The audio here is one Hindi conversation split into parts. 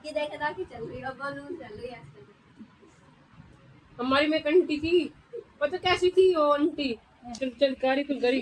ये देख रहा कि चल रही है, बलून चल रही है। हमारी में एक आंटी थी, पता कैसी थी वो आंटी, चल चल गाड़ी खुल गई।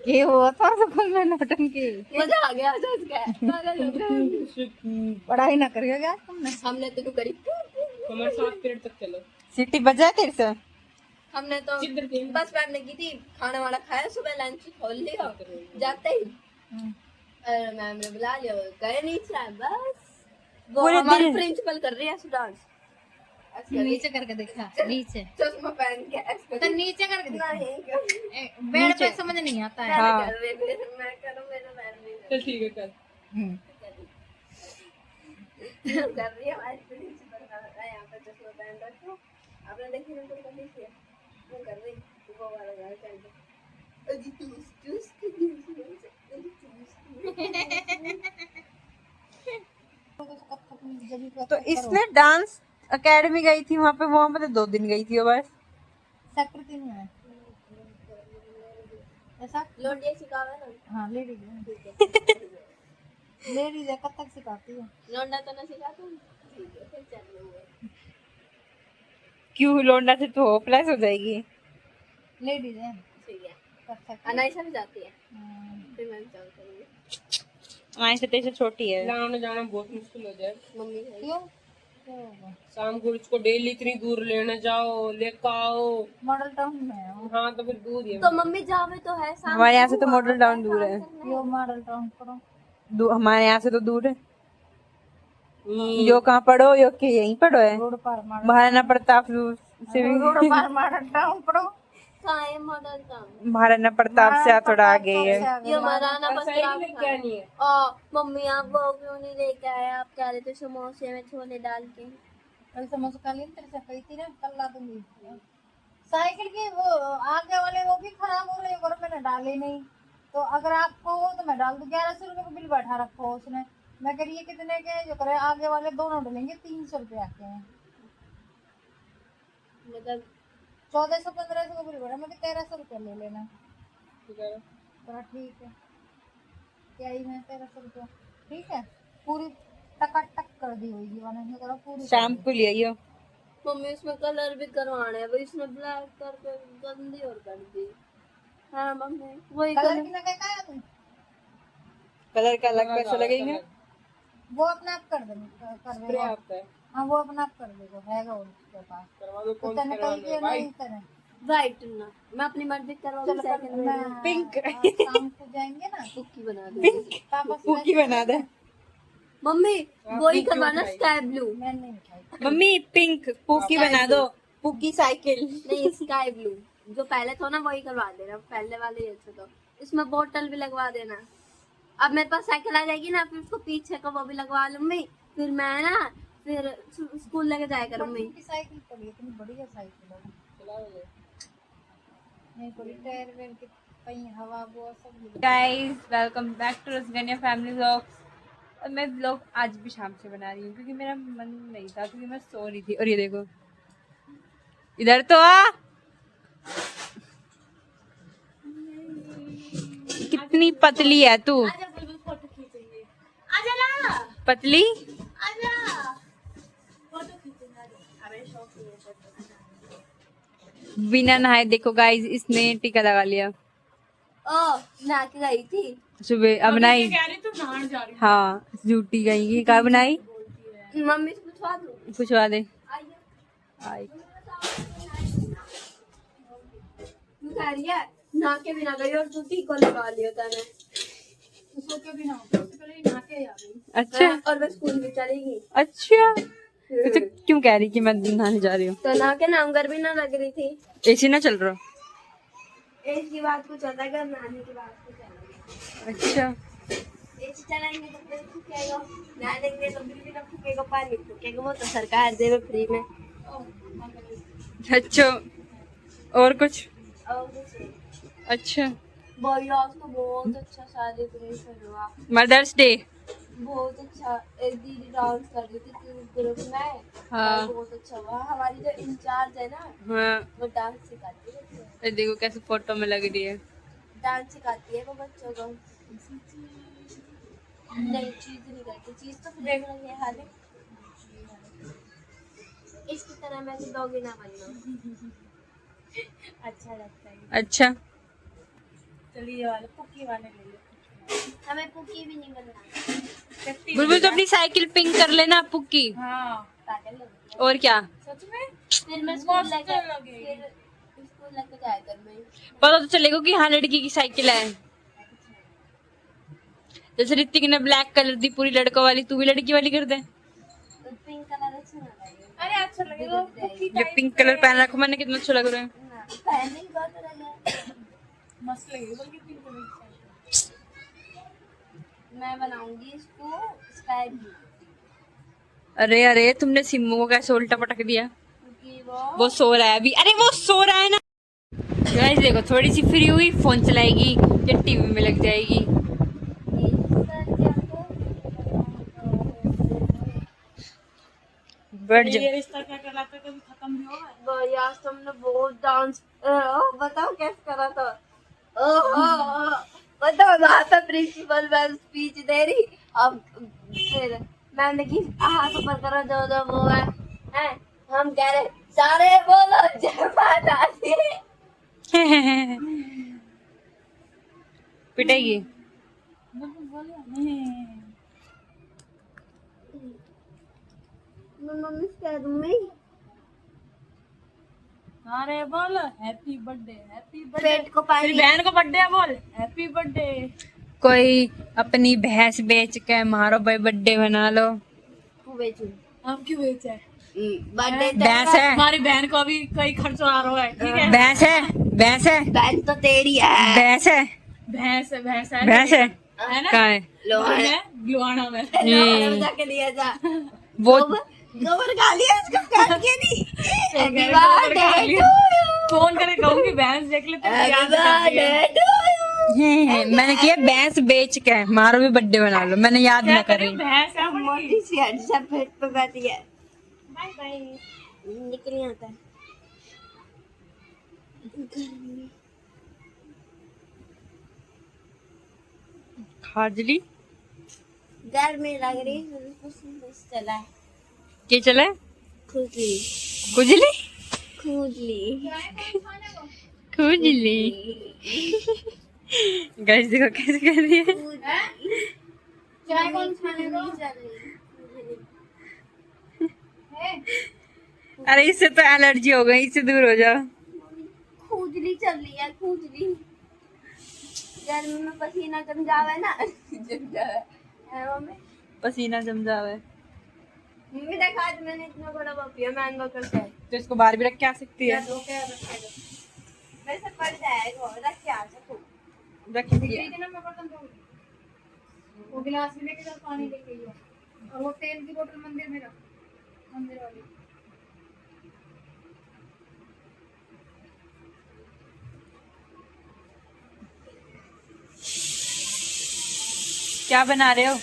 ये हुआ था स्कूल में नौटंकी। मजा आ गया सोच के, पागल हो गए। पढ़ाई ना करियो क्या तुमने? हमने तो करी, हमारे 7 पीरियड तक चलो। सीटी बजा तेरे से? हमने तो किधर थी? बस बैठने की थी, खाना वाना खाया, सुबह लंच खोल लिया, जाते ही मैम ने बुला लिया, गए नहीं था बस। वो पूरे हमारी दिन? प्रिंसिपल कर रही है डांस, नीचे करके देखा, नीचे चश्मा पहन के ऐसे तो नीचे करके देखा। नहीं बेड पे समझ नहीं आता है। हाँ। मैं करूँ, मेरा मैम नहीं चल ठीक है कर। कर रही है हमारी प्रिंसिपल का यहाँ पे चश्मा पहन रखो, आपने देखी ना, तो कर लीजिए वो कर रही वो वाला गाना चल रहा अजी चूस चूस के तो इसने डांस एकेडमी गई थी वहाँ पे 2 दिन गई थी वो बस। सेक्टर 3 में ऐसा लौंडिया सिखावे ना। हाँ लेडीज है कब तक सिखाती है? लौंडा तो ना सिखाता हूँ, ठीक है फिर चल रही है। क्यों लोंडा से तो होपलेस हो जाएगी। लेडीज है ठीक है, कर सकती अनाइसा भी जाती है, फिर मैं भी चल करूँगी। है। से तेरे से छोटी है। लाने जाना बहुत मुश्किल हो जाए। मम्मी है। क्यों? शाम को इसको डेली इतनी दूर लेने जाओ, लेकर आओ। मॉडल टाउन में है वो। हाँ तो फिर दूर ही है। तो मम्मी जावे तो है शाम हमारे यहाँ को, से तो मॉडल टाउन दूर है। यो मॉडल टाउन पढ़ो। हमारे यहाँ से तो दूर है। हम्म। जो कहाँ पढ़ो यो के यहीं पढ़ो है। महाराणा प्रताप से मॉडल टाउन पढ़ो। कहाँ है मॉडल टाउन? महाराणा प्रताप से थोड़ा आगे ही है। ये महाराणा साइकिल लेके प्रताप आनी है। मम्मी आप वो क्यों नहीं लेके आए? आप कह रहे थे समोसे में छोले डाल के। कल समोसा खा लिया तेरे से कही थी ना, कल ला दूंगी। साइकिल की वो आगे वाले वो भी खराब हो रहे और मैंने डाले नहीं, तो अगर आपको हो तो मैं डाल दूं। 1100 रुपये का बिल बैठा रखो उसने। मैं कह रही है कितने के जो करे आगे वाले दोनों डलेंगे 300 रुपये आके हैं, मतलब 1400-1500 का बिल बैठा। मैं 1300 रुपये ले लेना। ठीक है। ठीक है क्या ही मैं 1300 रुपये ठीक है। पूरी टकाटक कर दी होगी मैंने करा पूरी शाम को ले आइयो। मम्मी इसमें कलर भी करवाना है, वही इसने ब्लैक करके गंदी और कर दी। हाँ मम्मी वही कलर की ना क्या तुम कलर का अलग पैसा लगेगा, वो अपने आप कर देंगे कर स्प्रे देगा। आता है, हाँ वो अपना आप कर देगा, हैगा उसके पास। करवा दो। कौन तने करवाना कल है के भाई? नहीं करे वाइट ना, मैं अपनी मर्जी करवा दूँ। सेकंड में पिंक शाम को जाएंगे ना कुकी बना दूँ। पिंक पापा कुकी बना दे। मम्मी वही करवाना स्काई ब्लू। मैं नहीं खाई मम्मी पिंक पुकी बना दो। पुकी साइकिल नहीं स्काई ब्लू जो पहले था ना वही करवा देना, पहले वाले ही अच्छा था। इसमें बोतल भी लगवा देना। अब मेरे पास साइकिल आ जाएगी ना, फिर उसको पीछे का वो भी लगवा लूंगी, फिर मैं ना फिर स्कूल लेके जाया करूंगी। साइकिल पड़ी इतनी बढ़िया साइकिल है, नहीं पड़ी टायर वेयर की कहीं हवा वो सब। Guys welcome back to Rasganiya family vlogs. और मैं व्लॉग आज भी शाम से बना रही हूँ क्योंकि मेरा मन नहीं था, क्योंकि मैं सो रही थी। और ये देखो इधर तो आ, कितनी पतली है तू। पतली बिना नहाए देखो गाइस इसने टीका लगा लिया। नहा के गई थी सुबह अब बनाई। हाँ झूठी गई कहा बनाई। मम्मी से पूछवा दूँ? पूछवा दे। आई नहा के भी ना गई और जूती को लगा लिया तने। अच्छा और मैं स्कूल भी चलेगी। अच्छा तो क्यों कह रही कि मैं नहाने जा रही हूँ? तो नहा के नाम गर्मी ना लग रही थी। एसी ना चल रहा। एसी की बात कुछ होता है, घर नहाने की बात कुछ अलग है। अच्छा एसी चलाएंगे तो बिल फूकेगा, नहा लेंगे तो बिल भी ना फूकेगा, पानी फूकेगा, वो तो सरकार देवे फ्री में। अच्छा और कुछ? और कुछ नहीं। अच्छा भैया आज तो बहुत अच्छा सेलिब्रेशन हुआ, मदर्स डे। बहुत अच्छा। एक दीदी डांस कर रही थी ग्रुप में। हाँ बहुत अच्छा हुआ। हमारी जो इंचार्ज है ना हाँ वो डांस सिखाती है बच्चों को। देखो कैसे फोटो में लग रही है। डांस सिखाती है वो बच्चों को। नहीं चीज नहीं करती, चीज तो देख रही है हाल इसकी तरह मैं तो डॉगी ना बनना। अच्छा लगता है। अच्छा चलिए ये वाले पुक्की वाले ले लो। हमें पुकी भी नहीं बनना। बुलबुल तो अपनी साइकिल पिंक कर लेना पुक्की। हाँ पागल हो गई। और क्या, सच में फिर मैं स्कूल मस्त लेके लगेगी। फिर स्कूल लेके जाया कर मैं। पता तो चलेगा कि हाँ लड़की की साइकिल है। जैसे ऋतिक ने ब्लैक कलर दी पूरी लड़कों वाली, तू भी लड़की वाली कर दे। तो पिंक कलर अच्छा ना लगेगा। अरे अच्छा लगेगा पुक्की ये पिंक कलर पहन रखो मैंने, कितना अच्छा लग रहा है। ना पहनने की बात अलग है। मस्त लगेगा बल्कि पिंक कलर की साइकिल। मैं बनाऊंगी इसको स्काई ब्लू अरे अरे तुमने सिम्मू को कैसे उल्टा पटक दिया। क्योंकि वो सो रहा है अभी, अरे वो सो रहा है ना। गाइस देखो थोड़ी सी फ्री हुई फोन चलाएगी या टीवी में लग जाएगी। बैठ जा। ये रिश्ता क्या कहलाता है, कभी खत्म भी होगा। भाई आज तुमने बहुत डांस बताओ कैसे करा था। ओहो बताओ वहाँ पे प्रिंसिपल मैम स्पीच दे रही। अब फिर मैम ने की हाथ ऊपर करो जो जो वो है हम कह रहे सारे बोलो जय माता दी। पिटेगी। बिल्कुल बोलिए नहीं। मैं मम्मी से कह दूंगी अरे बोल हैप्पी बर्थडे, हैप्पी बर्थडे। पेट को पानी बहन को बर्थडे बोल हैप्पी बर्थडे। कोई अपनी भैंस बेच के मारो भाई बर्थडे बना लो। बेचू हम क्यों बेचे हैं? बर्थडे भैंस है, हमारी बहन को अभी कोई खर्च आ रहा है, ठीक है। भैंस है, भैंस है, बहन तो तेरी है। भैंस है, भैंस है, भैंस है, भैंस है। है ना। कहाँ है लोहाना में, लोहाना में। लोहाना में जाके लिया जा। वो? गोबर खा लिया इसको काट के नहीं। Happy गोबर खा birthday लिया। to you. फोन करके कहूंगी भैंस देख ले तेरे Happy याद करती है। birthday to you. मैंने किया भैंस बेच के मारो भी बर्थडे बना लो, मैंने याद क्या ना करी करी। भैंस है अपनी। मोटी सी हड्डी सब पेट पे बैठी है। Bye bye. निकल नहीं आता है। खाजली गर्मी लग रही है कुछ चला है। क्या चला है? खुजली खुजली खुजली खुजली। गाइस देखो कैसे कर रही है। चाय कौन खाने को अरे इससे तो एलर्जी हो गई, इससे दूर हो जाओ। खुजली चल रही है खुजली। गर्मी में पसीना जम जावे ना जम जावे है मम्मी। पसीना जम जावे मम्मी देखा आज मैंने इतना बड़ा वो पिया मैंगो करके। तो इसको बाहर भी रख के आ सकती है। वैसे पड़ जाएगा रख के आ सकूं। रख ना मैं बर्तन धोऊंगी। वो गिलास भी लेके जाओ, पानी लेके जाओ, और वो तेल की बोतल मंदिर में रख, मंदिर वाली। क्या बना रहे हो?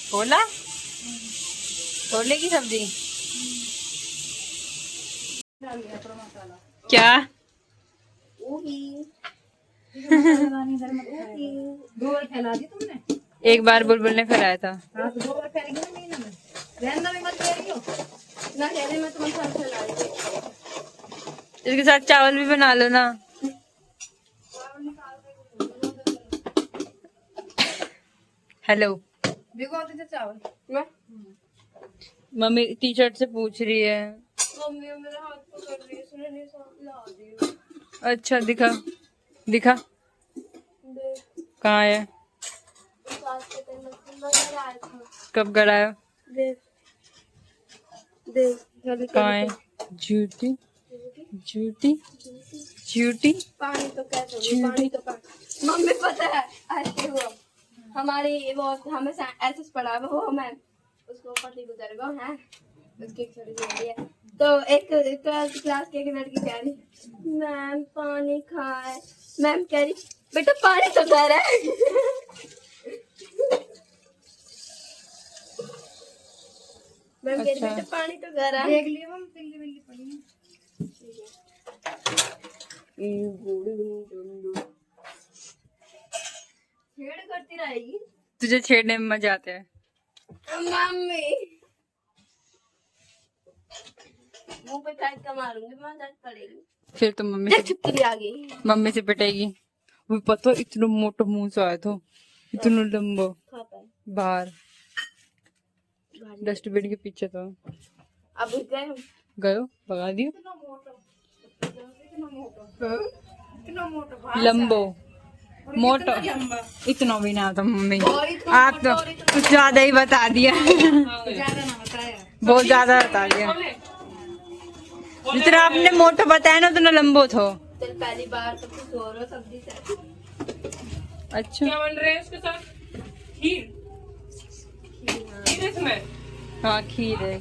छोला, छोले की सब्जी। क्या गोबर फैला दी तुमने। एक बार बुलबुल ने फैलाया था। हाँ तो गोबर फैल गया ना महीने में। रहना भी मत कह रही हो ना कहने में तुम सब चला रही हो। इसके साथ चावल भी बना लो ना। हेलो भिगो दीजिए चावल। मैं मम्मी टी शर्ट से पूछ रही है। मम्मी मेरे हाथ पकड़ रही है सुने नहीं ला दी। अच्छा दिखा दिखा देख कहाँ है? साथ के तेल नजर आया था। कब गड़ाया? देख देख जल्दी कहाँ है? झूठी झूठी झूठी। पानी तो कैसे होगी? पानी तो पानी। मम्मी पता है ऐसे हुआ हमारी वो हमेशा ऐसे पड़ा है वो मैम उसको पति गुजर गया है उसकी एक छोटी सी है। तो एक 12th क्लास की एक लड़की कह रही मैम पानी खाए। मैम कह रही बेटा पानी तो कह रहा है। मैम कह रही बेटा पानी तो कह रहा है। देख लिए हम तिल्ली बिल्ली पड़ी है। छेड़ करती रहेगी। तुझे छेड़ने में मजा आता है। मम्मी मुंह पे टाइट का मारूंगी, मैं दर्द पड़ेगी। फिर तो चुपकली आ गई। मम्मी से पिटेगी। वो पता इतना मोटा मुंह से आया था, इतना लंबा खाता है बाहर डस्टबिन के पीछे था। अब गए हम। गयो भगा दियो। इतना मोटा लंबो मोटो इतना भी ना था मम्मी। आप तो कुछ ज्यादा ही बता दिया। ज्यादा ना बताया। बहुत ज्यादा बता दिया। जितना आपने मोटो बताया ना उतना लंबो था। चल पहली बार तो कुछ और हो सब्जी से। अच्छा क्या बन रहा है उसके साथ? खीर। खीर है इसमें। हाँ खीर है।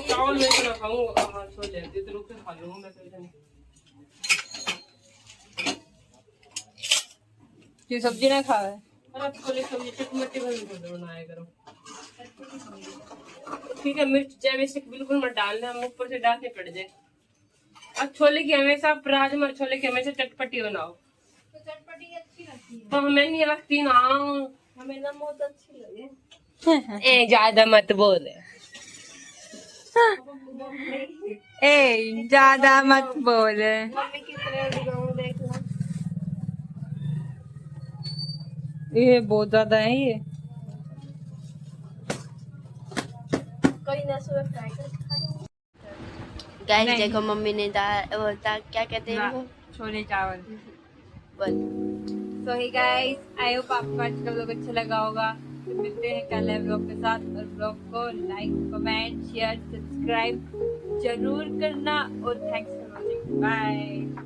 चावल में तो ना खाऊंगा। हाँ सो जाती तो रुक के खा लूंगा मैं तो नहीं। क्यों सब्जी ना खावे? अरे छोले सब्जी चटमटी बनाया करो। ठीक है, मिर्च जैसे बिल्कुल मत डालना, हम ऊपर से डालने पड़ जाए। अब छोले की हमेशा राजमा छोले की हमेशा चटपटी बनाओ। तो चटपटी अच्छी लगती है। तो हमें नहीं लगती ना। हमें ना बहुत अच्छी लगे। ए ज्यादा मत बोल। ए ज्यादा मत बोल। मम्मी कितने दिखाऊं देखना। ये बहुत ज्यादा है ये। कोई ना सुबह फ्राई कर खा लेंगे। गाइस देखो मम्मी ने दाल क्या कहते हैं वो छोले चावल। बोल। सो ही गाइस आई होप आपको आज का व्लॉग अच्छा लगा होगा। तो मिलते हैं कल नए व्लॉग के साथ, और व्लॉग को लाइक कमेंट शेयर सब्सक्राइब जरूर करना। और थैंक्स फॉर वॉचिंग। बाय।